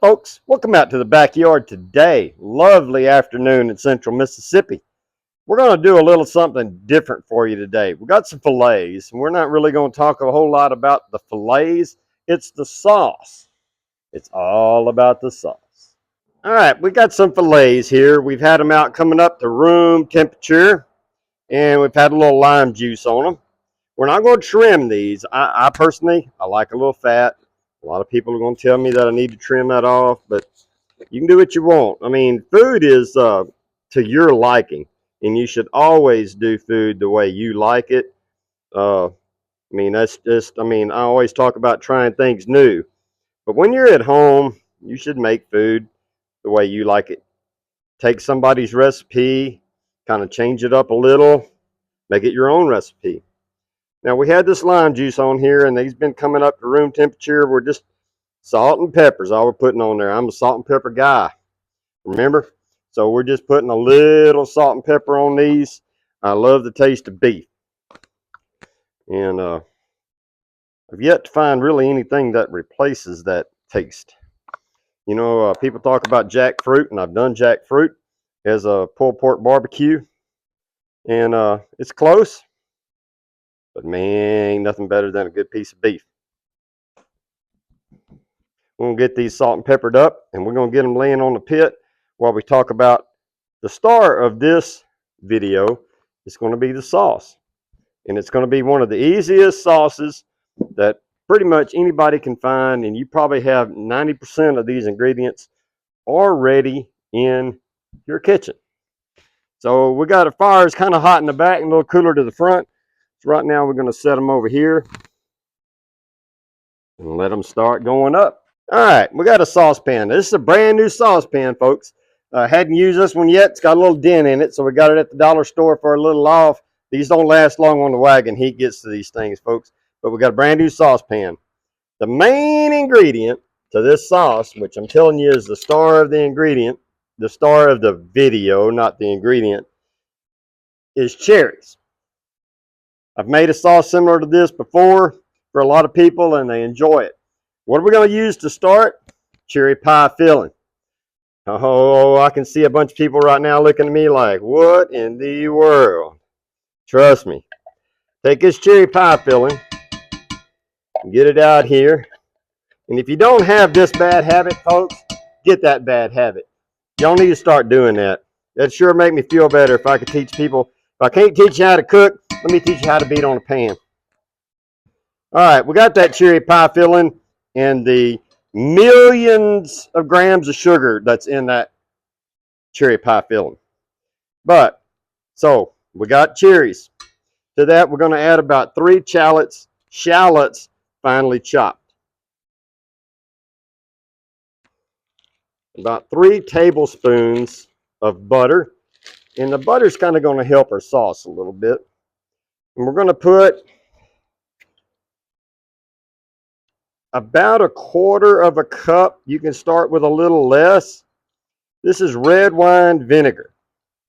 folks, welcome out to the backyard today. Lovely afternoon in central Mississippi. We're going to do a little something different for you today. We got some fillets, and we're not really going to talk a whole lot about the fillets. It's the sauce. It's all about the sauce. All right, we got some fillets here. We've had them out coming up to room temperature, and we've had a little lime juice on them. We're not going to trim these. I personally, I like a little fat. A lot of people are going to tell me that I need to trim that off, but you can do what you want. I mean, food is to your liking, and you should always do food the way you like it. I mean, that's just, I mean, I always talk about trying things new, but when you're at home, you should make food the way you like it. Take somebody's recipe, kind of change it up a little, make it your own recipe. Now, we had this lime juice on here, and these been coming up to room temperature. We're just salt and pepper's all we're putting on there. I'm a salt and pepper guy, remember? So we're just putting a little salt and pepper on these. I love the taste of beef. And I've yet to find really anything that replaces that taste. You know, people talk about jackfruit, and I've done jackfruit as a pulled pork barbecue. And it's close. But man, ain't nothing better than a good piece of beef. We're going to get these salt and peppered up, and we're going to get them laying on the pit while we talk about the star of this video. It's going to be the sauce. And it's going to be one of the easiest sauces that pretty much anybody can find, and you probably have 90% of these ingredients already in your kitchen. So we got our fires kind of hot in the back and a little cooler to the front. So right now we're going to set them over here and let them start going up. All right, we got a saucepan. This is a brand new saucepan, folks. Hadn't used this one yet. It's got a little dent in it, so we got it at the dollar store for a little off. These don't last long on the wagon. Heat gets to these things, folks. But we got a brand new saucepan. The main ingredient to this sauce, which I'm telling you is the star of the ingredient, the star of the video, not the ingredient, is cherries. I've made a sauce similar to this before for a lot of people, and they enjoy it. What are we going to use to start? Cherry pie filling. Oh, I can see a bunch of people right now looking at me like, what in the world? Trust me. Take this cherry pie filling and get it out here. And if you don't have this bad habit, folks, get that bad habit. Y'all need to start doing that. That'd sure make me feel better if I could teach people. If I can't teach you how to cook, let me teach you how to beat on a pan. All right, we got that cherry pie filling and the millions of grams of sugar that's in that cherry pie filling. But, so, we got cherries. To that, we're going to add about 3 shallots finely chopped. About 3 tablespoons of butter. And the butter's kind of going to help our sauce a little bit. And we're going to put about 1/4 cup. You can start with a little less. This is red wine vinegar.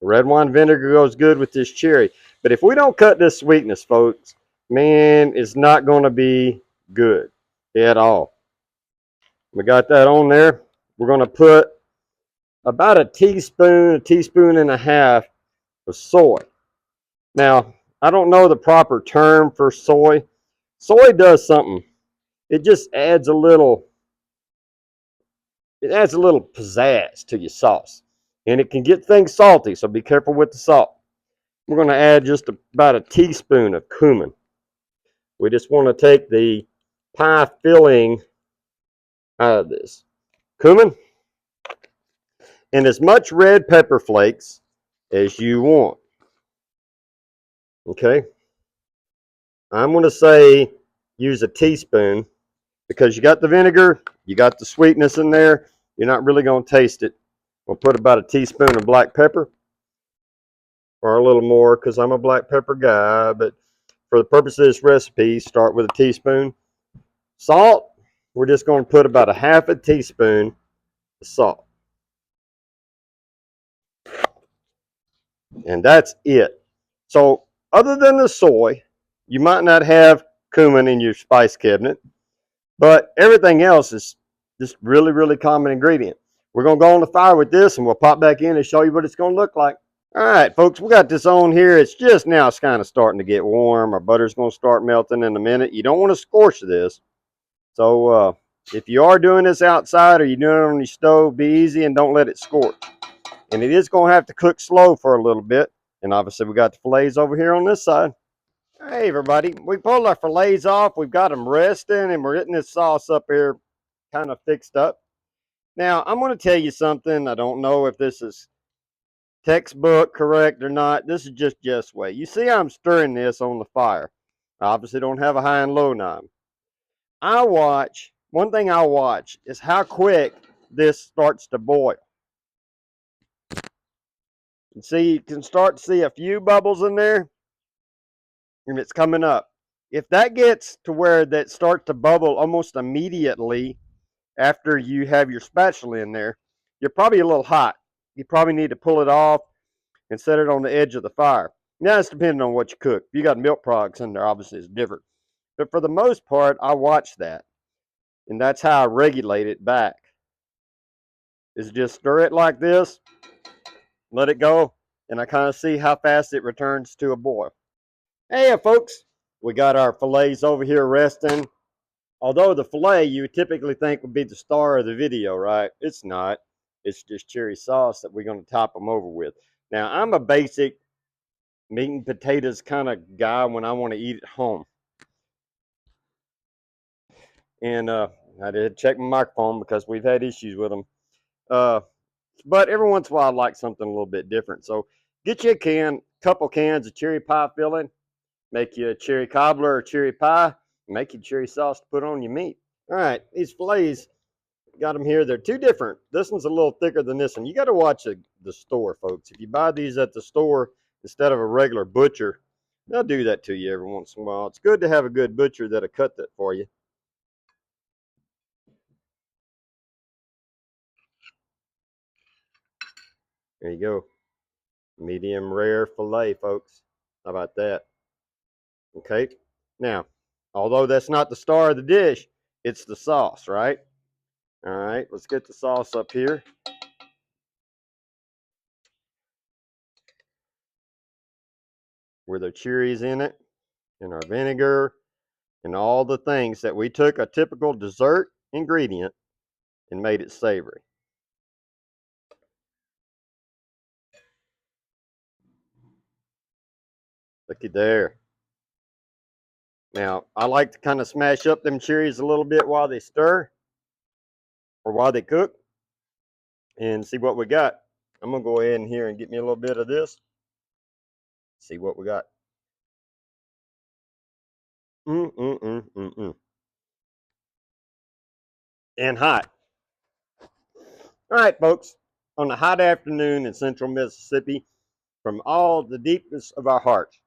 Red wine vinegar goes good with this cherry. But if we don't cut this sweetness, folks, man, it's not going to be good at all. We got that on there. We're going to put about a teaspoon and a half of soy. Now, I don't know the proper term for soy. Soy does something. It just adds a little, pizzazz to your sauce. And it can get things salty, so be careful with the salt. We're going to add just about a teaspoon of cumin. We just want to take the pie filling out of this. Cumin. And as much red pepper flakes as you want. Okay? I'm going to say use a teaspoon because you got the vinegar, you got the sweetness in there. You're not really going to taste it. We'll put about a teaspoon of black pepper or a little more because I'm a black pepper guy. But for the purpose of this recipe, start with a teaspoon. Salt, we're just going to put about 1/2 teaspoon of salt. And that's it. So other than the soy, you might not have cumin in your spice cabinet, but everything else is Just really, really common ingredient. We're going to go on the fire with this and we'll pop back in and show you what it's going to look like. All right, folks, we got this on here. It's just now it's kind of starting to get warm. Our butter's going to start melting in a minute. You don't want to scorch this. So if you are doing this outside or you're doing it on your stove, be easy and don't let it scorch. And it is going to have to cook slow for a little bit. And obviously we got the fillets over here on this side. Hey everybody, we pulled our fillets off. We've got them resting and we're getting this sauce up here kind of fixed up. Now, I'm going to tell you something. I don't know if this is textbook correct or not. This is just way. You see I'm stirring this on the fire. I obviously don't have a high and low knob. One thing I watch is how quick this starts to boil. And see, you can start to see a few bubbles in there and it's coming up. If that gets to where that starts to bubble almost immediately after you have your spatula in there, you're probably a little hot. You probably need to pull it off and set it on the edge of the fire. Now it's depending on what you cook. If you got milk products in there, obviously it's different. But for the most part, I watch that. And that's how I regulate it back. Is just stir it like this, let it go, and I kind of see how fast it returns to a boil. Hey folks, we got our fillets over here resting. Although the filet you would typically think would be the star of the video, right? It's not. It's just cherry sauce that we're going to top them over with. Now, I'm a basic meat and potatoes kind of guy when I want to eat at home. And I did check my microphone because we've had issues with them. But every once in a while, I like something a little bit different. So get you a couple cans of cherry pie filling. Make you a cherry cobbler or cherry pie. Make you cherry sauce to put on your meat. All right, these fillets, got them here. They're two different. This one's a little thicker than this one. You got to watch the store, folks. If you buy these at the store instead of a regular butcher, they'll do that to you every once in a while. It's good to have a good butcher that'll cut that for you. There you go. Medium rare filet, folks. How about that? Okay. Now, although that's not the star of the dish, it's the sauce, right? All right, let's get the sauce up here. With our cherries in it and our vinegar and all the things that we took a typical dessert ingredient and made it savory. Looky there. Now, I like to kind of smash up them cherries a little bit while they stir or while they cook and see what we got. I'm going to go ahead in here and get me a little bit of this. See what we got. And hot. All right, folks. On a hot afternoon in central Mississippi, from all the deepest of our hearts,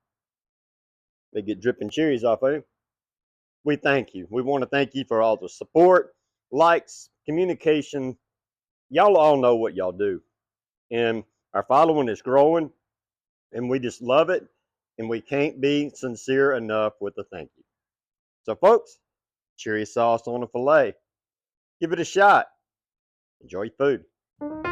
they get dripping cherries off of you. We thank you. We want to thank you for all the support, likes, communication. Y'all all know what y'all do. And our following is growing, and we just love it. And we can't be sincere enough with the thank you. So, folks, cherry sauce on a filet. Give it a shot. Enjoy your food.